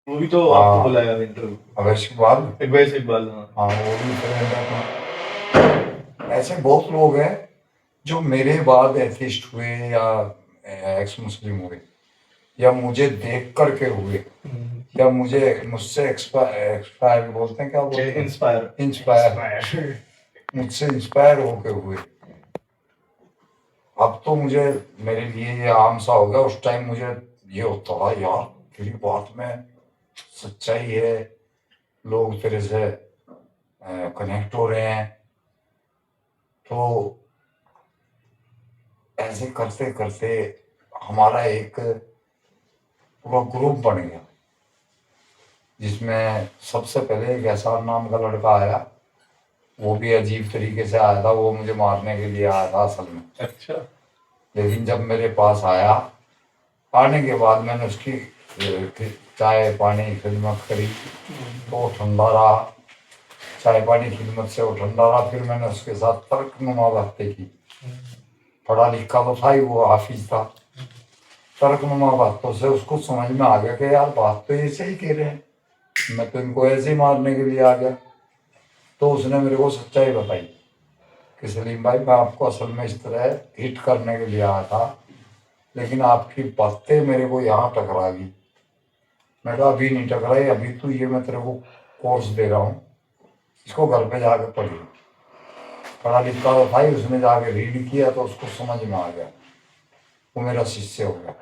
वो भी तो आपको हाँ बुलाया इंटरव्यू। अवैश इकबाल। वैसे इकबाल, हाँ। हाँ वो भी फ्रेंड है अपना। ऐसे बहुत लोग हैं जो मेरे बाद एथिस्ट हुए या एक्स मुस्लिम हुए या मुझे देख करके हुए या मुझे मुझसे एक्सपायर बोलते हैं, क्या बोलते हैं, इंस्पायर। इंस्पायर, मुझसे इंस्पायर होके हुए। अब तो मुझे, मेरे लिए ये आम सा हो गया। उस टाइम मुझे ये होता था यार तेरी बात में सच्चाई है, लोग तेरे से कनेक्ट हो रहे हैं। तो ऐसे करते करते हमारा एक पूरा ग्रुप बन गया, जिसमें सबसे पहले एक एहसान नाम का लड़का आया। वो भी अजीब तरीके से आया था, वो मुझे मारने के लिए आया था असल में। अच्छा। लेकिन जब मेरे पास आया, आने के बाद मैंने उसकी चाय पानी खिदमत करी तो वो ठंडा रहा। चाय पानी खिदमत से वो ठंडा रहा। फिर मैंने उसके साथ तर्कनुमा बातें की। पढ़ा लिखा तो था ही, वो हाफिज था। तर्कनुमा बातों से उसको समझ में आ गया कि यार बात तो ये सही कह रहे हैं, मैं तो इनको ऐसे ही मारने के लिए आ गया। तो उसने मेरे को सच्चाई बताई कि सलीम भाई, मैं आपको असल में इस तरह हिट करने के लिए आया था, लेकिन आपकी बातें मेरे को यहाँ टकरा गई। मैं कहा अभी नहीं टकराई, अभी तो ये मैं तेरे को कोर्स दे रहा हूँ, इसको घर पे जाके पढ़ी। पढ़ा लिखा तो था ही, उसने जाके रीड किया तो उसको समझ में आ गया। वो मेरा शिष्य हो गया।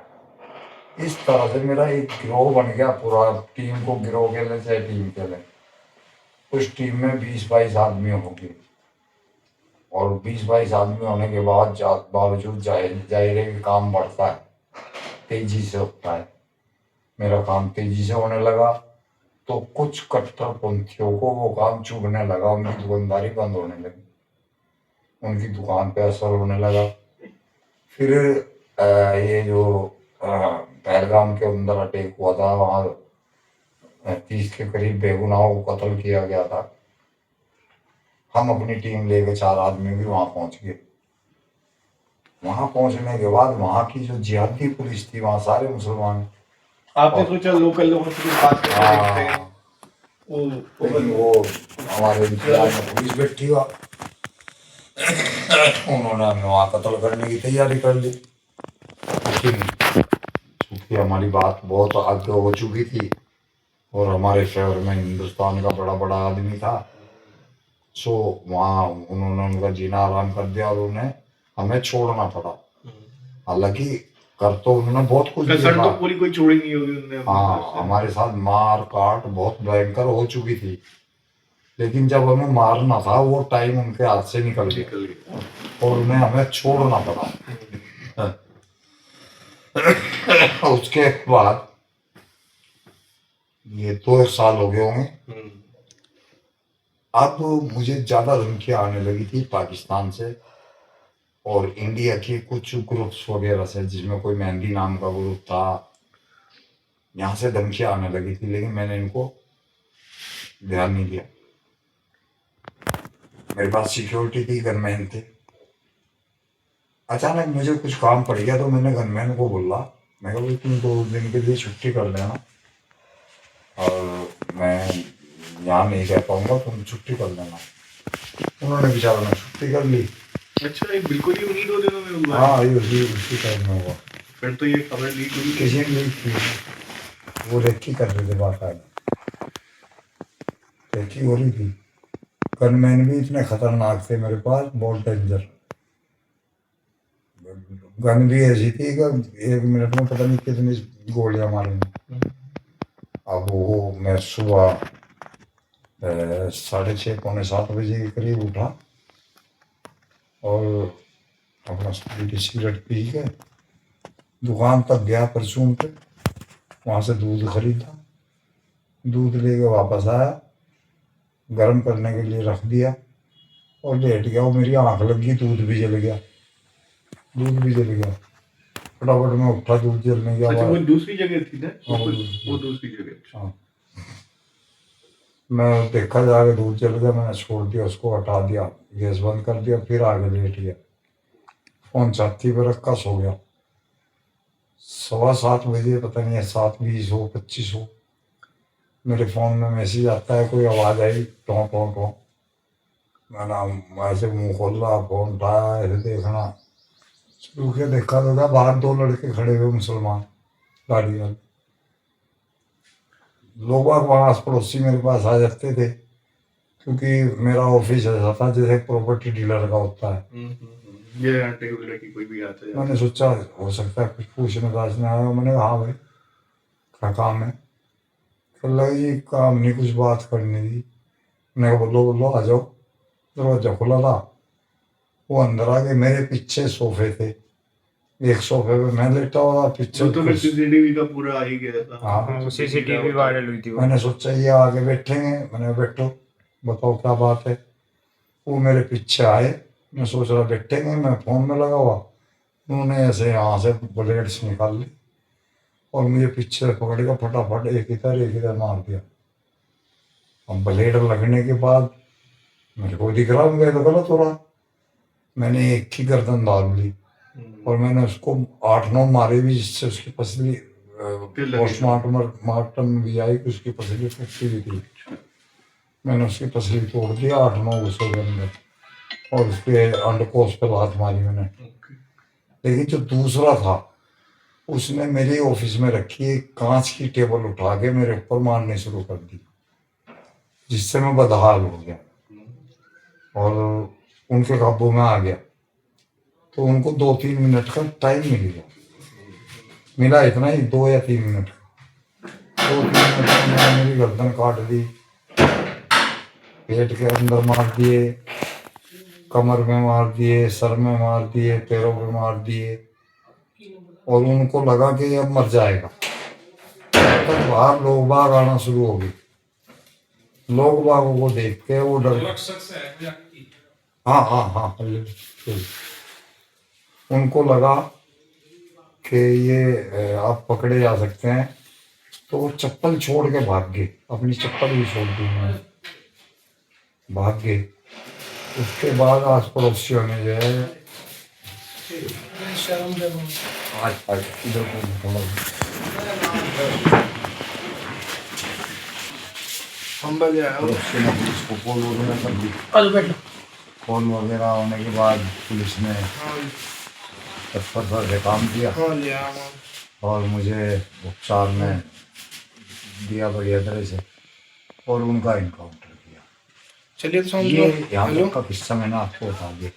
इस तरह से मेरा एक गिरोह बन गया। पूरा टीम को गिरोह के ले चाहे टीम के ले, उस टीम में 20-22 आदमी होंगे। और 20-22 आदमी होने के बाद बावजूद जाहिर है कि काम बढ़ता है, तेजी से होता है। मेरा काम तेजी से होने लगा तो कुछ कट्टरपंथियों को वो काम चुभने लगा। उनकी दुकानदारी बंद होने लगी, उनकी दुकान पे असर होने लगा। फिर ये जो पहलगाम के अंदर अटैक हुआ था, वहाँ 30 के करीब बेगुनाहों को कत्ल किया गया था। हम अपनी टीम लेके 4 आदमी भी वहाँ पहुँच गए। वहाँ पहुँचने के बाद वहाँ की जो जिहादी पुलिस थी, वहाँ सारे मुसलमान। आपने और सोचा लोकल लोगों से कुछ बात करके देखते हैं। हाँ, वो लेकिन वो हमारे इंतजार में पुलिस बैठी हुआ। उन्होंने हमें वहाँ कत्ल करने की तैयारी कर ली। लेकिन चूंकि हमारी बात बहुत आगे हो चुकी थी और हमारे शहर में हिंदुस्तान का बड़ा बड़ा आदमी था, सो वहाँ उन्होंने उनका जीना आराम कर दिया और उन्हें हमें छोड़ना पड़ा। हालांकि कर तो उन्होंने बहुत कुछ दिया कसर था। तो पूरी कोई छोड़ी नहीं होगी उनने अपनी तरफ हाँ, से। हमारे साथ मार काट बहुत भयंकर हो चुकी थी। लेकिन जब हमें मारना था, वो टाइम उनके हाथ से निकल निकल गया गया। और उन्हें हमें छोड़ना पड़ा। उसके बाद ये 2 साल हो गए होंगे। अब मुझे ज़्यादा धमकियाँ आने लगी थी पाकिस्तान से और इंडिया के कुछ ग्रुप्स वगैरह से, जिसमें कोई मेहंदी नाम का ग्रुप था। यहाँ से धमकियाँ आने लगी थी, लेकिन मैंने इनको ध्यान नहीं दिया। मेरे पास सिक्योरिटी थी, गनमैन थे। अचानक मुझे कुछ काम पड़ गया तो मैंने गनमैन को बोला, मैं कहा भाई तुम 2 दिन के लिए छुट्टी कर लेना और मैं यहाँ नहीं रह पाऊंगा, तुम छुट्टी कर लेना। उन्होंने बेचारों ने छुट्टी कर ली। अच्छा, ये बिल्कुल ही उन्हीं 2 दिनों में हुआ है। हाँ, ये उसी टाइम में हुआ। फिर तो ये खबर लीक हुई किसी ने लीक की, वो रेकी कर रहे थे बाकायदा, रेकी हो रही थी। गनमैन भी इतने खतरनाक थे मेरे पास, बहुत डेंजर। गन भी ऐसी थी कि 1 मिनट में पता नहीं कितनी गोलियां मारेंगे। अब वो मैं सुबह 6:30 पौने 7 बजे के करीब उठा और अपना बीड़ी सिगरेट पी के दुकान तक गया परचून पे। वहाँ से दूध खरीदा, दूध लेके वापस आया, गर्म करने के लिए रख दिया और लेट गया। वो मेरी आँख लग गई, दूध भी जल गया, दूध भी जल गया। फटाफट में उठा, दूध जलने के अच्छा, वो बाद। दूसरी जगह थी ना। हाँ, वो दूसरी जगह। हाँ, मैं देखा जाके दूध जल गया, मैंने छोड़ दिया, उसको हटा दिया, गैस बंद कर दिया, फिर आगे लेट गया। फोन छाती पर रखा, सो गया। 7:15 बजे, पता नहीं है 7:20 हो 25 हो, मेरे फ़ोन में मैसेज आता है, कोई आवाज़ आई टों टों टों, मैंने ऐसे मुंह खोला, फ़ोन उठाया, ऐसे देखना शुरू किया, देखा तो था बाहर 2 लड़के खड़े हुए मुसलमान गाड़ी वाले। लोग बाग वहाँ आस पड़ोसी मेरे पास आ जाते थे, क्योंकि मेरा ऑफिस ऐसा था जैसे प्रॉपर्टी डीलर का होता है। ये आंटी वगैरह की कोई भी आता है मैंने सोचा हो सकता है कुछ पूछने पाछने आया हो। मैंने कहा हाँ भाई क्या काम है? तो लगा जी काम नहीं, कुछ बात करनी थी। मैंने कहा बोलो बोलो आ जाओ। दरवाजा खुला था, वो अंदर आ गए। मेरे पीछे सोफे थे, एक सोफे पे मैं लेटा हुआ, पीछे वो तो फिर सीसीटीवी का पूरा आ ही गया था। हाँ, सीसीटीवी वायरल हुई थी वो। मैंने सोचा ये आगे बैठेंगे, मैंने बैठो बताओ क्या बात है। वो मेरे पीछे आए, मैं सोच रहा बैठेंगे, मैं फ़ोन में लगा हुआ, उन्होंने ऐसे यहाँ से बुलेट्स निकाल ली और मुझे पीछे से पकड़ के फटाफट एक इधर मार दिया। अब ब्लेड लगने के बाद मेरे को दिख रहा मुझे तो गलत हो रहा। मैंने एक ही गर्दन दाब ली और मैंने उसको 8-9 मारे भी, जिससे उसकी पसली पोस्टमार्टम भी आई कि उसकी पसली फटी हुई थी। मैंने उसकी पसली तोड़ दिया 8-9 घुसों के अंदर, और उसके अंडकोश पे लात मारी मैंने। लेकिन जो दूसरा था उसने मेरे ऑफिस में रखी एक कांच की टेबल उठा के मेरे ऊपर मारने शुरू कर दी, जिससे मैं बदहाल हो गया और उनके काबू में आ गया। तो उनको 2-3 मिनट का टाइम मिला इतना ही, 2 या 3 मिनट का। 2-3 मिनट में उन्होंने मेरी गर्दन काट दी, पेट के अंदर मार दिए, कमर में मार दिए, सर में मार दिए, पैरों में मार दिए, और उनको लगा कि अब मर जाएगा। तब बाहर लोग बाग आना शुरू हो गए। लोग बागों को देख के वो डर, हाँ हाँ हाँ, उनको लगा कि ये आप पकड़े जा सकते हैं, तो वो चप्पल छोड़ के भाग गए, अपनी चप्पल भी छोड़ दी उन्होंने, भाग गए। उसके बाद आस पड़ोसियों ने जो है आज इधर हम बजे आए पड़ोसियों ने पुलिस को कॉल वगैरह कर दी। कॉल वगैरह होने के बाद पुलिस ने तत्परता से काम किया और मुझे उपचार में दिया बढ़िया तरह से, और उनका इनकाउंटर किया। चलिए तो ये यहाँ तक का किस्सा मैंने आपको बता दिया।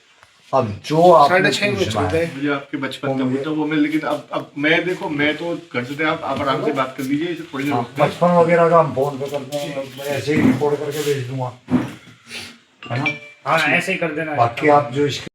अब जो आपने पूछना है, मुझे आपके बचपन का पूछा वो मैं, लेकिन अब मैं देखो, मैं तो घर से थे, आप आराम से बात कर लीजिए, इसे थोड़ी देर रुकते हैं। बचपन वगैरह का हम फोन पे करते हैं, मैं ऐसे ही रिकॉर्ड करके भेज दूंगा, है ना? हाँ ऐसे ही कर देना। बाकी आप जो इसके